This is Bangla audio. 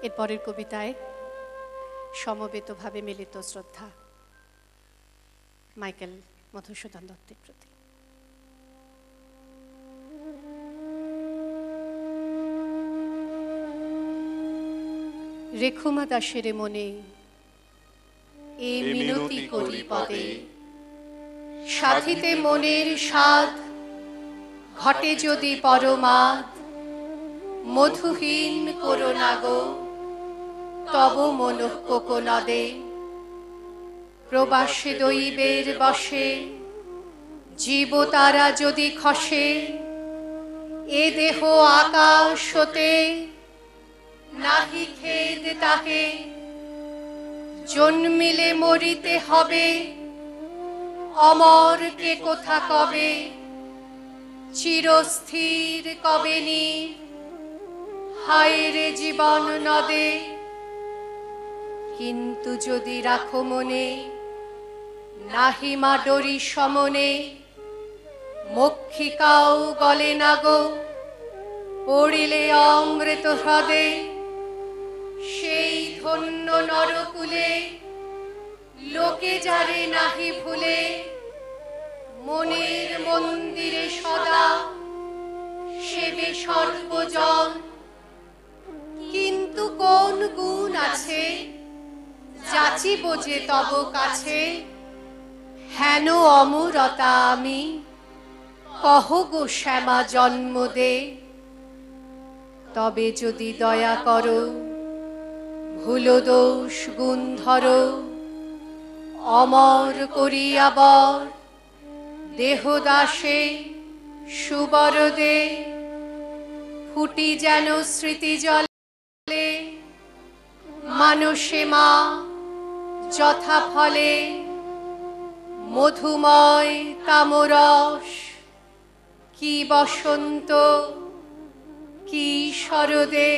এরপরের কবিতায় সমবেতভাবে মিলিত শ্রদ্ধা মাইকেল মধুসূদন দত্তের প্রতি। রেখুমা দাসের মনে এ মিনতি করি পদে, সাথীতে মনের স্বাদ ঘটে যদি পরমাদ, মধুহীন করোনা গো তব মনঃ কোকনদে। প্রবাসে দৈবের বসে জীব তারা যদি খসে, এ দেহ আকাশ হতে নাহি খেদ তাহে। জন্মিলে মরিতে হবে অমর কে কোথা কবে, চিরস্থির কবে নি হায় রে জীবন নদে। কিন্তু যদি রাখো মনে নাহি মা ডরি সমনে, মক্ষিকাও গলে না গো পড়িলে অমৃত হ্রদে। সেই ধন্য নরকুলে লোকে যারে নাহি ভুলে, মনের মন্দিরে সদা সেবে সর্বজন। কিন্তু কোন গুণ আছে যাচিব যে তব কাছে, হেন অমরতা আমি কহ গো শ্যামা জন্ম দে। তবে যদি দয়া করো ভুল দোষ গুণ ধরো, অমর করিয়া বর দেহ দাসে সুবরদে। ফুটি যেন স্মৃতি জলে মানসে মা যথা ফলে, মধুময় তামরস কি বসন্ত কি শরদে।